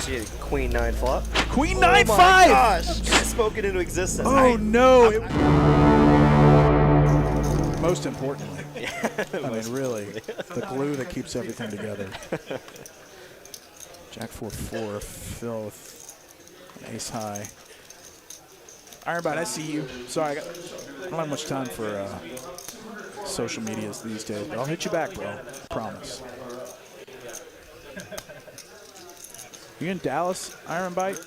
So you had Queen 9 flop. Queen 9-5! Oh my gosh! Spoken into existence. Oh no! Most importantly. I mean, really, the glue that keeps everything together. Jack 4-4, Phil with an ace high. Ironbite, I see you. Sorry, I don't have much time for social medias these days, but I'll hit you back, bro. Promise. You in Dallas, Ironbite?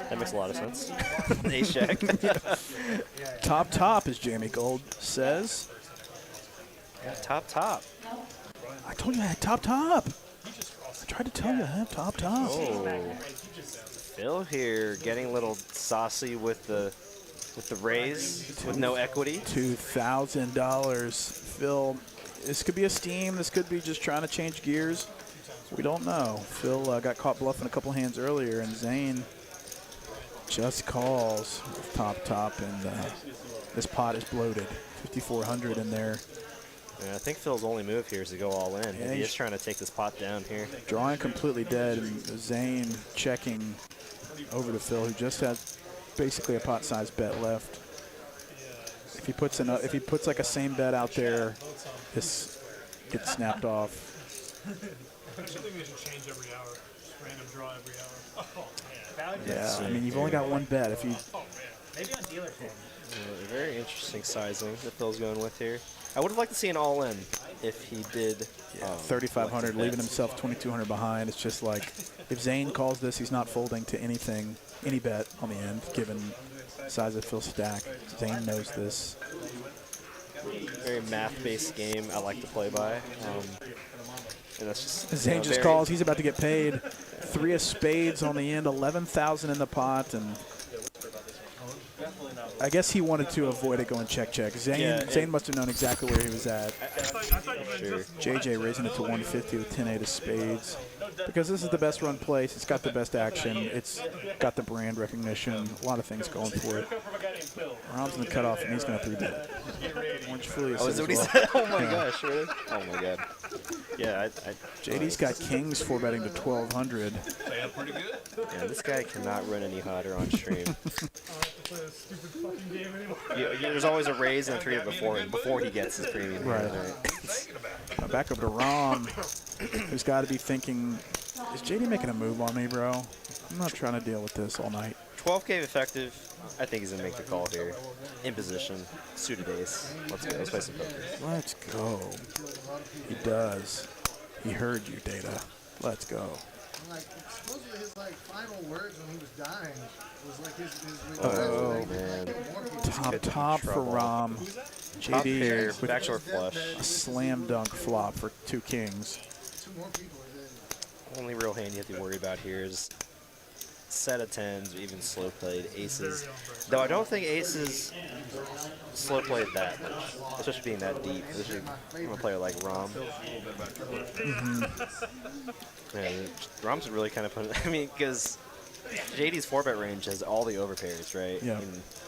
That makes a lot of sense. Ace Jack. Top, as Jamie Gold says. Yeah, top. I told you I had top. I tried to tell you I had top. Oh. Phil here getting a little saucy with the raise with no equity. $2,000. Phil, this could be a steam. This could be just trying to change gears. We don't know. Phil got caught bluffing a couple hands earlier, and Zane just calls with top, and this pot is bloated. 5,400 in there. Yeah, I think Phil's only move here is to go all in. Yeah, he is trying to take this pot down here. Drawing completely dead, and Zane checking over to Phil, who just has basically a pot-sized bet left. If he puts like a same bet out there, this gets snapped off. I think we should change every hour. Just random draw every hour. Oh, man. Yeah, I mean, you've only got one bet. If you. Maybe on dealer form. Very interesting sizing that Phil's going with here. I would have liked to see an all-in if he did. 3,500, leaving himself 2,200 behind. It's just like, if Zane calls this, he's not folding to anything, any bet on the end, given the size of Phil's stack. Zane knows this. Very math-based game I like to play by. And that's just, Zane just calls. He's about to get paid. 3 of spades on the end, 11,000 in the pot, and I guess he wanted to avoid it going check. Zane must have known exactly where he was at. Sure. JJ raising it to 150 with 10-8 of spades. Because this is the best run place. It's got the best action. It's got the brand recognition. A lot of things going for it. Rom's going to cut off, and he's going to 3-bet. Orange Fully is that what he said? Oh, my gosh, really? Oh, my God. Yeah, JD's got kings 4-betting to 1,200. Pretty good. Yeah, this guy cannot run any hotter on stream. There's always a raise and a 3 before he gets his premium. Right. Back over to Rom, who's got to be thinking, is JD making a move on me, bro? I'm not trying to deal with this all night. 12K effective. I think he's going to make the call here. In position. Suited ace. Let's go. Let's play some poker. Let's go. He does. He heard you, Data. Let's go. Like, supposedly his final words when he was dying was like his oh man. Top for Rom. Top pair, JD with backdoor flush. A slam dunk flop for 2 kings. 2 more people are in. Only real hand you have to worry about here is set of 10s, or even slow played aces. Though I don't think aces slow played that much, especially being that deep, especially from a player like Rom. Man, Rom's really kind of put. I mean, because JD's 4-bet range has all the overpairs, right? Yeah.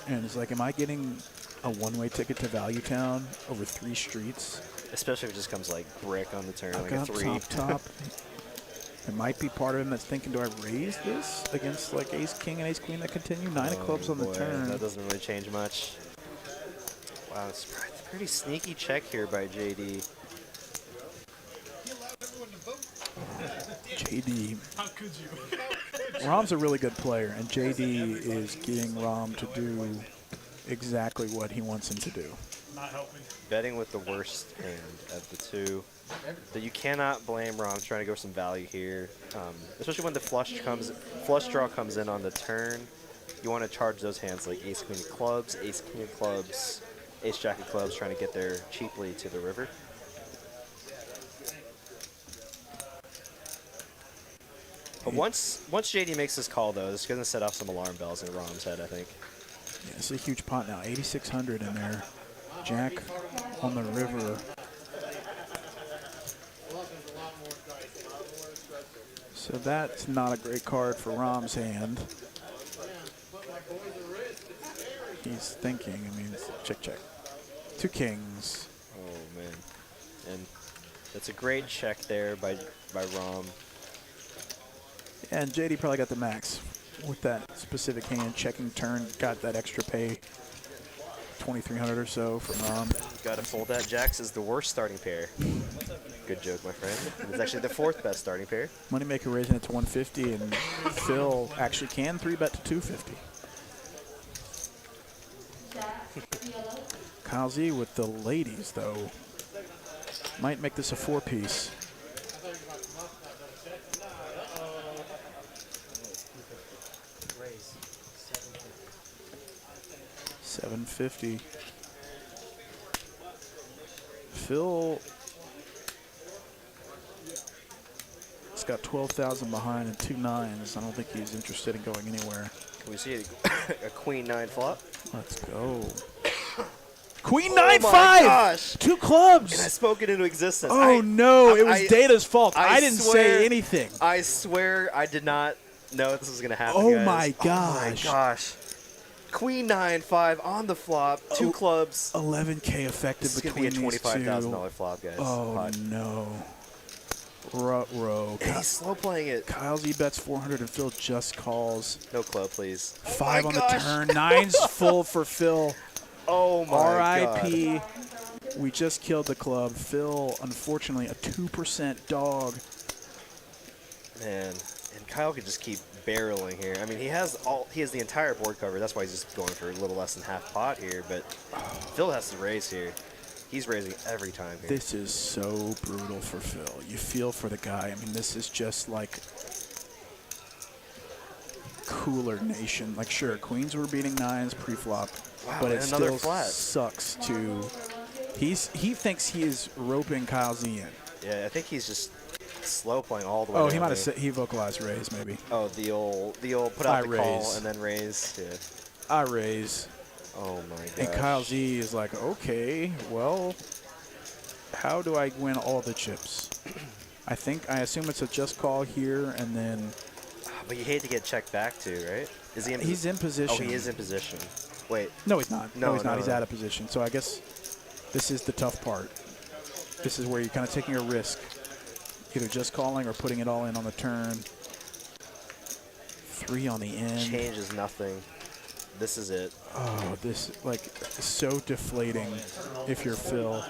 And it's like, am I getting a one-way ticket to Value Town over 3 streets? Especially if it just comes like brick on the turn, I've like a got 3. top. It might be part of him that's thinking, do I raise this against like ace king and ace queen that continue? 9 of clubs on the turn. That doesn't really change much. Wow, it's a pretty sneaky check here by JD. JD. How could you? Rom's a really good player, and JD is getting Rom to do exactly what he wants him to do. Not helping. Betting with the worst hand of the 2. That you cannot blame Rom trying to go for some value here, especially when the flush draw comes in on the turn. You want to charge those hands like ace queen of clubs, ace king of clubs, ace jack of clubs, trying to get there cheaply to the river. But once JD makes this call, though, it's going to set off some alarm bells in Rom's head, I think. Yeah, it's a huge pot now, 8,600 in there. Jack on the river. So that's not a great card for Rom's hand. He's thinking, I mean, check. 2 kings. Oh, man. And That's a great check there by Rom. And JD probably got the max with that specific hand. Checking turn, got that extra pay. 2,300 or so from Rom. Got to fold that. Jacks is the worst starting pair. Good joke, my friend. It's actually the 4th best starting pair. Moneymaker raising it to 150, and Phil actually can 3-bet to 250. Kyle Z with the ladies, though. Might make this a 4-piece. $750. Phil has got 12,000 behind and 2 9s. I don't think he's interested in going anywhere. Can we see a queen 9 flop? Let's go. Queen Oh 9 my 5. gosh. 2 clubs. And I spoke it into existence. Oh no! It was Data's fault. I didn't swear- say anything. I swear I did not know this was going to happen. Oh guys. my gosh. Oh my gosh. Queen 9 5 on the flop. 2 clubs. 11K effective This is going to between be a these two. $25,000 flop, guys. Oh Pot. no! Ruh-roh. And he's slow playing it. Kyle Z bets 400 and Phil just calls. No club, please. 5 on the gosh. turn. 9's full for Phil. Oh my R.I.P. God. We just killed the club. Phil, unfortunately, a 2% dog. Man, and Kyle could just keep barreling here. I mean, he has the entire board cover. That's why he's just going for a little less than half pot here. But Phil has to raise here. He's raising every time here. This is so brutal for Phil. You feel for the guy. I mean, this is just like Cooler Nation. Like, sure, queens were beating 9s pre-flop, Wow, but it and another still flat. sucks to. He thinks he is roping Kyle Z in. Yeah, I think he's just slow playing all the way. Oh, down he might have there. said he vocalized raise maybe. Oh, the old put out I the call raise. and then raise. Yeah. I raise. Oh my god. And Kyle Z is like, okay, well, how do I win all the chips? I assume it's a just call here, and then But you hate to get checked back too, right? Is he in? he's in position. Oh, he is in position. Wait. No, he's not. No, he's not. no, He's no. out of position. So I guess this is the tough part. This is where you're kind of taking a risk, either just calling or putting it all in on the turn. 3 on the end. Changes nothing. This is it. Oh, this like so deflating if you're Phil.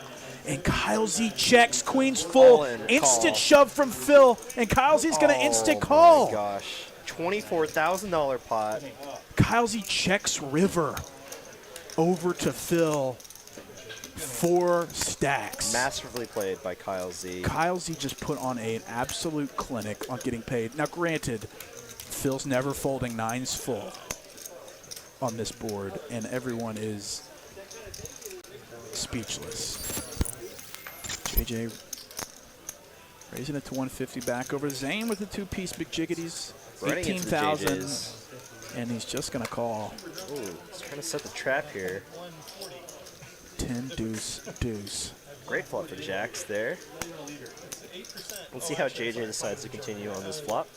And Kyle Z checks, queen's full, All in, instant call. shove from Phil, and Kyle Z's gonna instant call. Oh my gosh. $24,000 pot. Kyle Z checks river over to Phil. 4 stacks. Masterfully played by Kyle Z. Kyle Z just put on an absolute clinic on getting paid. Now, granted, Phil's never folding 9s full on this board, and everyone is speechless. JJ raising it to 150 back over Zane with the 2-piece McJiggities. Running into the 18,000, JJs. and he's just going to call. Ooh, he's trying to set the trap here. 10 deuce deuce. Great flop for Jacks there. Let's see how JJ decides to continue on this flop.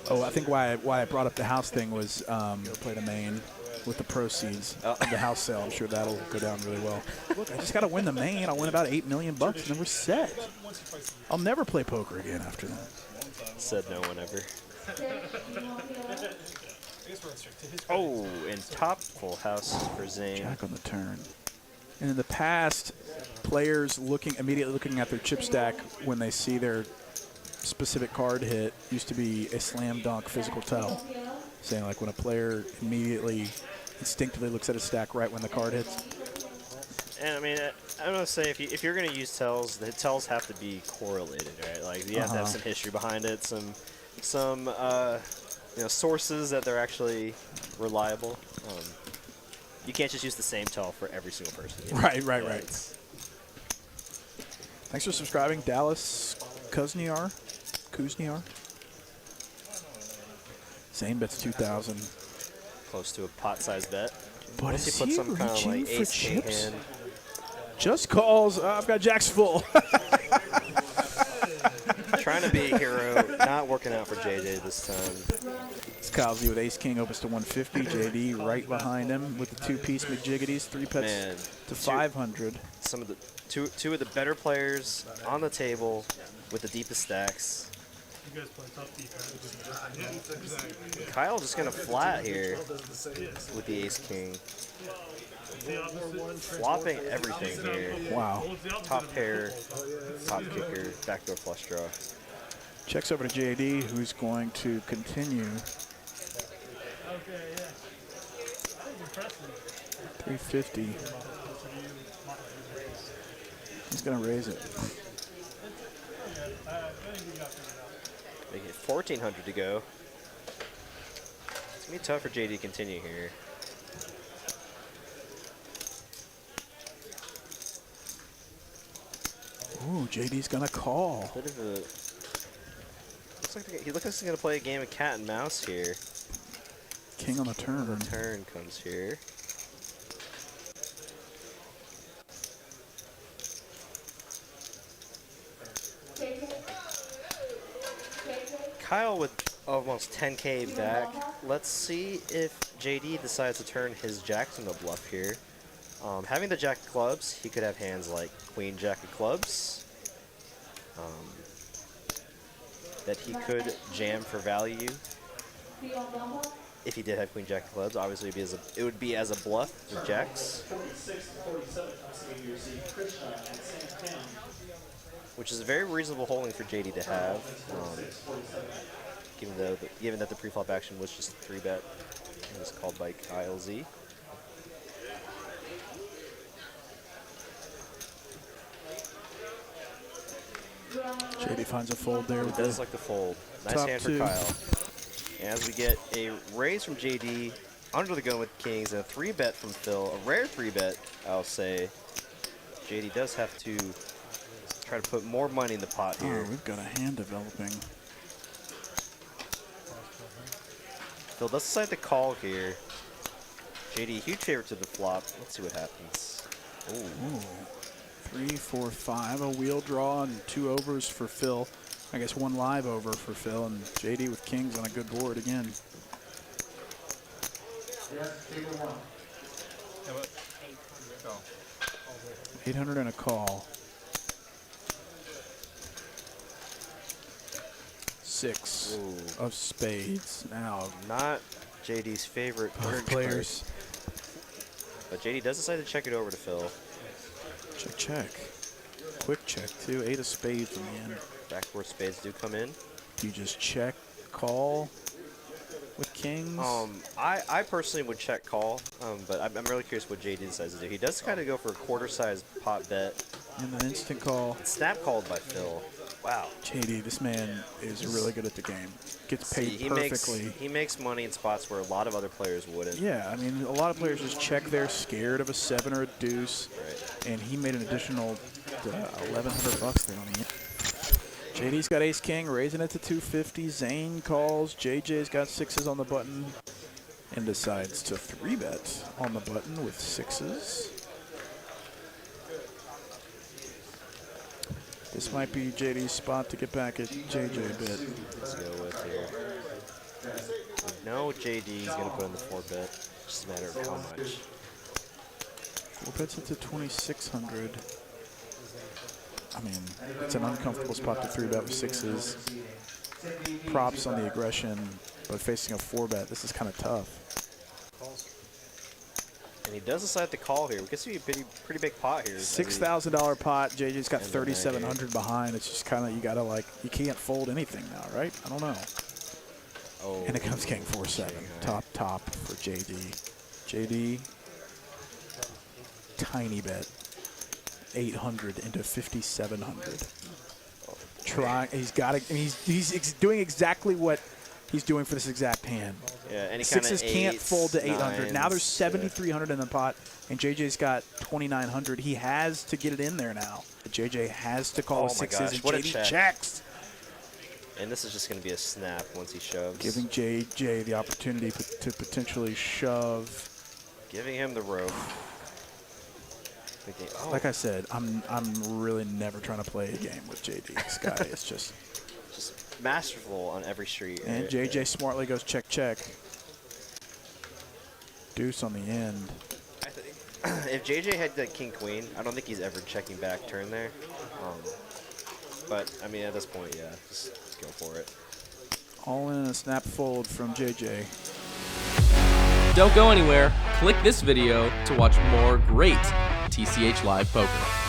Oh, I think why I brought up the house thing was play the main with the proceeds of the house sale. I'm sure that'll go down really well. Look, I just got to win the main. I'll win about $8 million, and then we're set. I'll never play poker again after that. Said no one ever. Oh, and top full house for Zane. Jack on the turn. And in the past, players immediately looking at their chip stack when they see their specific card hit used to be a slam dunk physical tell. Saying like when a player immediately instinctively looks at a stack right when the card hits. And I mean, I'm gonna say if you're gonna use tells, the tells have to be correlated, right? Like you have to have some history behind it, some sources that they're actually reliable. You can't just use the same tell for every single person. You know? Right. It's- Thanks for subscribing, Dallas Kuzniar. Zane bets 2,000. Close to a pot-sized bet. But Unless is he puts he some kind of like reaching for ace-king chips? hand. Just calls. I've got jacks full. Trying to be a hero. Not working out for JJ this time. It's Kyle Z with Ace King opens to 150. JD right behind him with the two-piece McJiggities, 3 pets Man, to 500. Some of the two of the better players on the table with the deepest stacks. You guys play tough defense. Yeah, exactly. Kyle just gonna flat here with the Ace King. Flopping everything here. Wow. Top pair, top kicker, backdoor flush draw. Checks over to JD, who's going to continue. Okay, yeah. That was impressive. 350. He's going to raise it. Making it 1,400 to go. It's gonna be tough for JD to continue here. Ooh, JD's going to call. Bit of a he looks like he's gonna play a game of cat and mouse here. King on the turn. Turn comes here. Kyle with almost 10K back. Let's see if JD decides to turn his jacks into bluff here. Having the jack of clubs, he could have hands like queen jack of clubs. That he could jam for value. If he did have queen jack of clubs, obviously it would be as a bluff with jacks. Which is a very reasonable holding for JD to have, given that the pre-flop action was just a 3-bet and was called by Kyle Z. JD finds a fold there. It does like the fold. Nice Top hand two. for Kyle. And as we get a raise from JD, under the gun with kings, and a 3-bet from Phil, a rare 3-bet, I'll say. JD does have to try to put more money in the pot here. Oh, we've got a hand developing. Phil does decide to call here. JD, huge favorite to the flop. Let's see what happens. Ooh. 3, 4, 5. A wheel draw and 2 overs for Phil. I guess 1 live over for Phil, and JD with kings on a good board again. 800 and a call. 6 Ooh. of spades. Now, Not JD's favorite both merge players. card. But JD does decide to check it over to Phil. Check, check. Quick check, too. 8 of spades in the end. Backboard spades do come in. You just check, call with kings. I personally would check call, but I'm really curious what JD decides to do. He does kind of go for a quarter-sized pot bet. And then instant call. Snap called by Phil. Wow. JD, this man is really good at the game. Gets paid See, perfectly. He makes money in spots where a lot of other players wouldn't. Yeah, I mean, a lot of players just check there scared of a 7 or a deuce. Right. And he made an additional $1,100 there on the end. JD's got ace king, raising it to 250. Zane calls. JJ's got 6s on the button and decides to 3-bet on the button with 6s. This might be JD's spot to get back at JJ a bit. Let's go with here. We know JD's going to put in the 4-bet. Just a matter of how much. 4 bets it to 2,600. I mean, it's an uncomfortable spot to 3-bet with 6s. Props on the aggression, but facing a 4-bet, this is kind of tough. And he does decide to call here. We can see a pretty big pot here. $6,000 pot. JJ's got And 3,700 behind. It's just kind of, you got to like, you can't fold anything now, right? I don't know. Oh, And it comes king 4-7. Top for JD. JD, tiny bet. 800 into 5,700. Try. He's got it. He's doing exactly what he's doing for this exact hand. yeah, any kind of 6s can't fold to 800. Now there's 7,300 in the pot, and JJ's got 2,900. He has to get it in there now. JJ has to call Oh with my 6s, gosh, and what a JD check. checks, And this is just going to be a snap once he shoves. giving JJ the opportunity to potentially shove. Giving him the rope. Thinking, oh, Like I said, I'm really never trying to play a game with JD. This guy is just masterful on every street. And right? JJ smartly goes check, check. Deuce on the end. I think if JJ had the king queen, I don't think he's ever checking back turn there. But I mean, at this point, yeah, just go for it. All in a snap fold from JJ. Don't go anywhere. Click this video to watch more great TCH Live Poker.